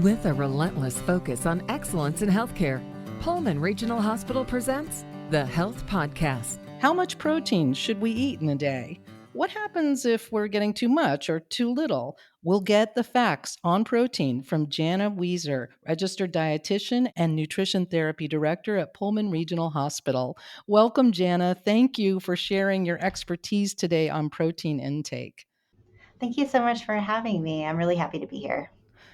With a relentless focus on excellence in healthcare, Pullman Regional Hospital presents the Health Podcast. How much protein should we eat in a day? What happens if we're getting too much or too little? We'll get the facts on protein from Jana Wieser, registered dietitian and nutrition therapy director at Pullman Regional Hospital. Welcome, Jana. Thank you for sharing your expertise today on protein intake. Thank you so much for having me. I'm really happy to be here.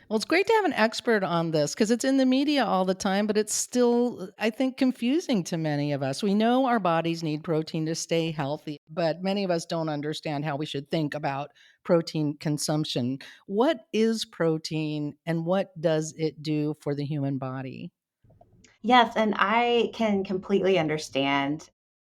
Well, it's great to have an expert on this because it's in the media all the time, but it's still, I think, confusing to many of us. We know our bodies need protein to stay healthy, but many of us don't understand how we should think about protein consumption. What is protein and what does it do for the human body? Yes, and I can completely understand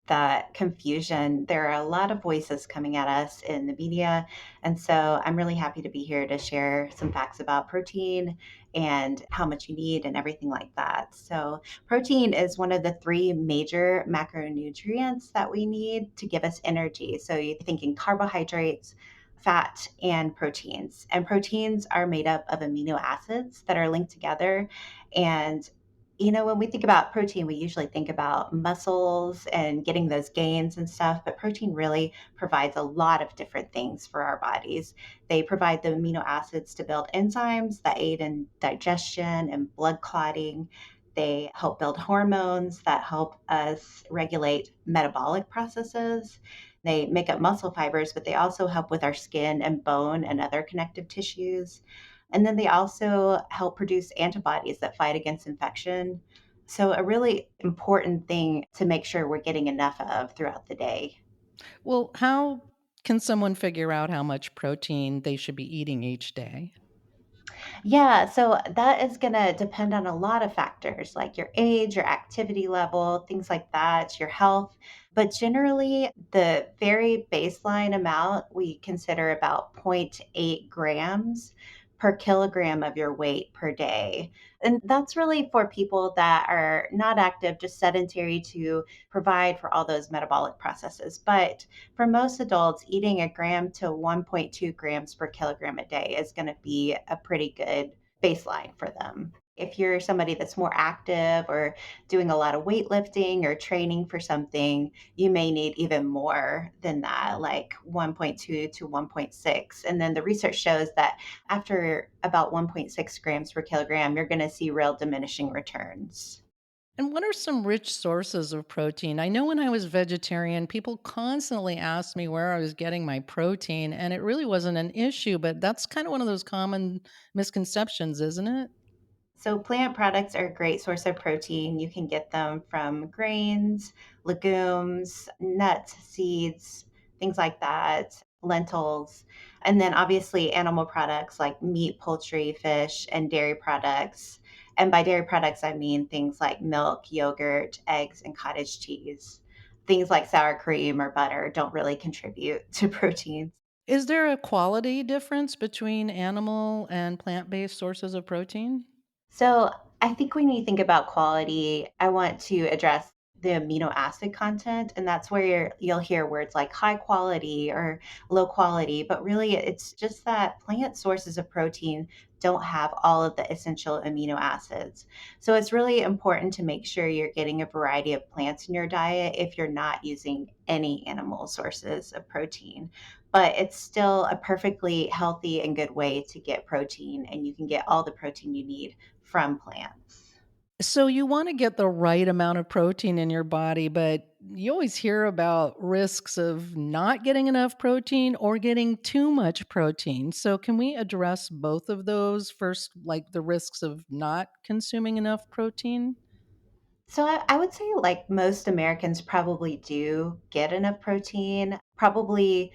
that confusion. There are a lot of voices coming at us in the media. And so I'm really happy to be here to share some facts about protein and how much you need and everything like that. So, protein is one of the three major macronutrients that we need to give us energy. So, you're thinking carbohydrates, fat, and proteins. And proteins are made up of amino acids that are linked together. And when we think about protein, we usually think about muscles and getting those gains and stuff, but protein really provides a lot of different things for our bodies. They provide the amino acids to build enzymes that aid in digestion and blood clotting. They help build hormones that help us regulate metabolic processes. They make up muscle fibers, but they also help with our skin and bone and other connective tissues. And then they also help produce antibodies that fight against infection. So, a really important thing to make sure we're getting enough of throughout the day. Well, how can someone figure out how much protein they should be eating each day? Yeah, so that is going to depend on a lot of factors like your age, your activity level, things like that, your health. But generally, the very baseline amount we consider about zero point 0.8 grams per kilogram of your weight per day. And that's really for people that are not active, just sedentary to provide for all those metabolic processes. But for most adults, eating a gram to 1.2 grams per kilogram a day is going to be a pretty good baseline for them. If you're somebody that's more active or doing a lot of weightlifting or training for something, you may need even more than that, like 1.2 to 1.6. And then the research shows that after about 1.6 grams per kilogram, you're going to see real diminishing returns. And what are some rich sources of protein? I know when I was vegetarian, people constantly asked me where I was getting my protein, and it really wasn't an issue, but that's kind of one of those common misconceptions, isn't it? So, plant products are a great source of protein. You can get them from grains, legumes, nuts, seeds, things like that, lentils. And then, obviously, animal products like meat, poultry, fish, and dairy products. And by dairy products, I mean things like milk, yogurt, eggs, and cottage cheese. Things like sour cream or butter don't really contribute to protein. Is there a quality difference between animal and plant-based sources of protein? So I think when you think about quality, I want to address the amino acid content, and that's where you'll hear words like high quality or low quality, but really it's just that plant sources of protein don't have all of the essential amino acids. So it's really important to make sure you're getting a variety of plants in your diet if you're not using any animal sources of protein. But it's still a perfectly healthy and good way to get protein, and you can get all the protein you need from plants. So you want to get the right amount of protein in your body, but you always hear about risks of not getting enough protein or getting too much protein. So can we address both of those first, like the risks of not consuming enough protein? So I would say, like most Americans, probably do get enough protein. Probably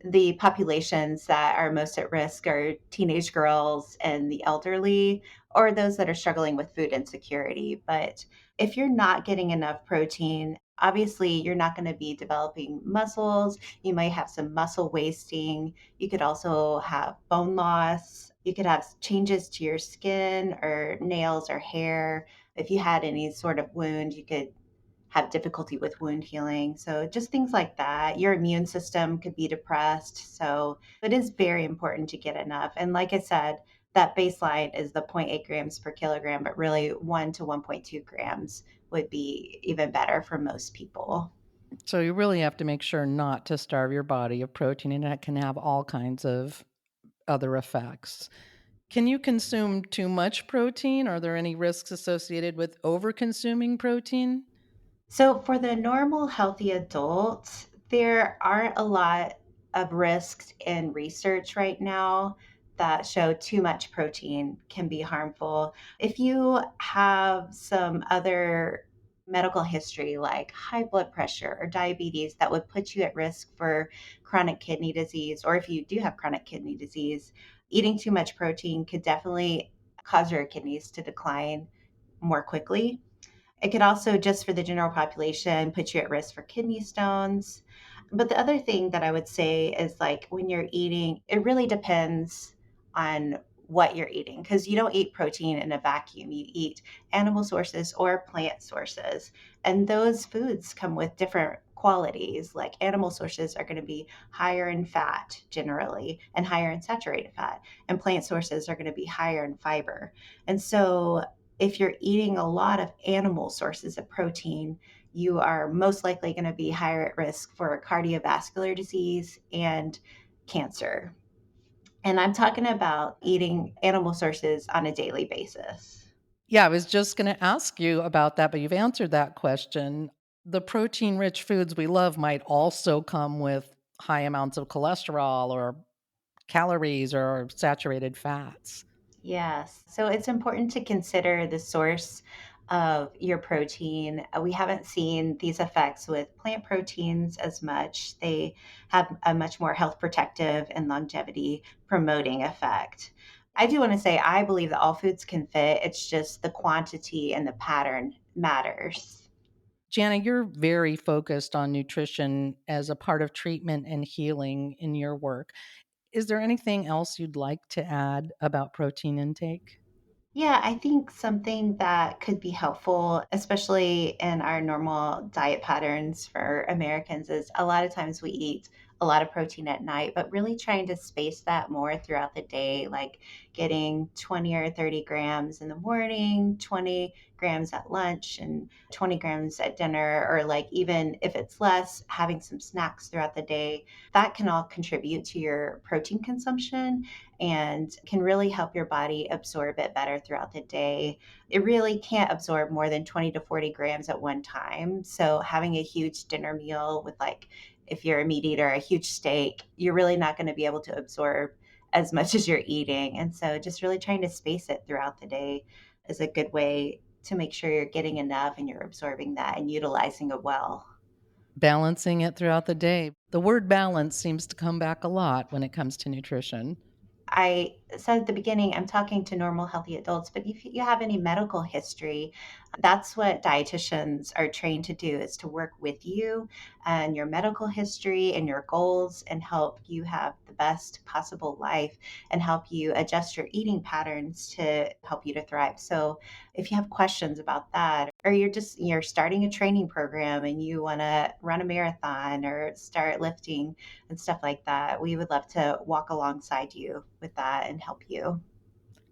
the populations that are most at risk are teenage girls and the elderly, or those that are struggling with food insecurity. But if you're not getting enough protein, obviously you're not going to be developing muscles. You might have some muscle wasting. You could also have bone loss. You could have changes to your skin or nails or hair. If you had any sort of wound, you could have difficulty with wound healing. So, just things like that. Your immune system could be depressed. So, it is very important to get enough. And like I said, that baseline is the zero point 0.8 grams per kilogram, but really 1 to 1.2 grams would be even better for most people. So you really have to make sure not to starve your body of protein, and that can have all kinds of other effects. Can you consume too much protein? Are there any risks associated with over-consuming protein? So, for the normal healthy adult, there aren't a lot of risks in research right now that show too much protein can be harmful. If you have some other medical history like high blood pressure or diabetes that would put you at risk for chronic kidney disease, or if you do have chronic kidney disease, eating too much protein could definitely cause your kidneys to decline more quickly. It could also, just for the general population, put you at risk for kidney stones. But the other thing that I would say is like when you're eating, it really depends on what you're eating because you don't eat protein in a vacuum. You eat animal sources or plant sources. And those foods come with different qualities. Like animal sources are going to be higher in fat generally and higher in saturated fat, and plant sources are going to be higher in fiber. And so if you're eating a lot of animal sources of protein, you are most likely going to be higher at risk for cardiovascular disease and cancer. And I'm talking about eating animal sources on a daily basis. Yeah, I was just going to ask you about that, but you've answered that question. The protein-rich foods we love might also come with high amounts of cholesterol or calories or saturated fats. Yes. So it's important to consider the source of your protein. We haven't seen these effects with plant proteins as much. They have a much more health protective and longevity promoting effect. I do want to say I believe that all foods can fit. It's just the quantity and the pattern matters. Jana, you're very focused on nutrition as a part of treatment and healing in your work. Is there anything else you'd like to add about protein intake? Yeah, I think something that could be helpful, especially in our normal diet patterns for Americans, is a lot of times we eat a lot of protein at night, but really trying to space that more throughout the day, like getting 20 or 30 grams in the morning, 20 grams at lunch, and 20 grams at dinner, or like even if it's less, having some snacks throughout the day. That can all contribute to your protein consumption and can really help your body absorb it better throughout the day. It really can't absorb more than 20 to 40 grams at one time. So, having a huge dinner meal with, like, if you're a meat eater, a huge steak, you're really not going to be able to absorb as much as you're eating. And so, just really trying to space it throughout the day is a good way to make sure you're getting enough and you're absorbing that and utilizing it well. Balancing it throughout the day. The word balance seems to come back a lot when it comes to nutrition. I said at the beginning, I'm talking to normal, healthy adults, but if you have any medical history, that's what dietitians are trained to do is to work with you and your medical history and your goals and help you have the best possible life and help you adjust your eating patterns to help you to thrive. So if you have questions about that, or you're starting a training program and you want to run a marathon or start lifting, and stuff like that. We would love to walk alongside you with that and help you.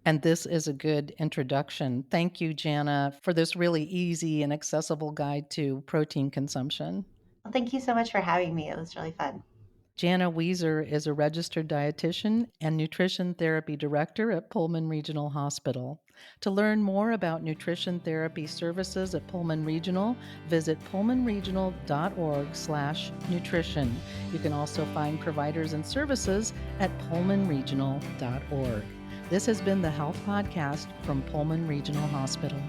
And this is a good introduction. Thank you, Jana, for this really easy and accessible guide to protein consumption. Well, thank you so much for having me. It was really fun. Jana Wieser is a registered dietitian and nutrition therapy director at Pullman Regional Hospital. To learn more about nutrition therapy services at Pullman Regional, visit pullmanregional.org/nutrition. You can also find providers and services at pullmanregional.org. This has been the Health Podcast from Pullman Regional Hospital.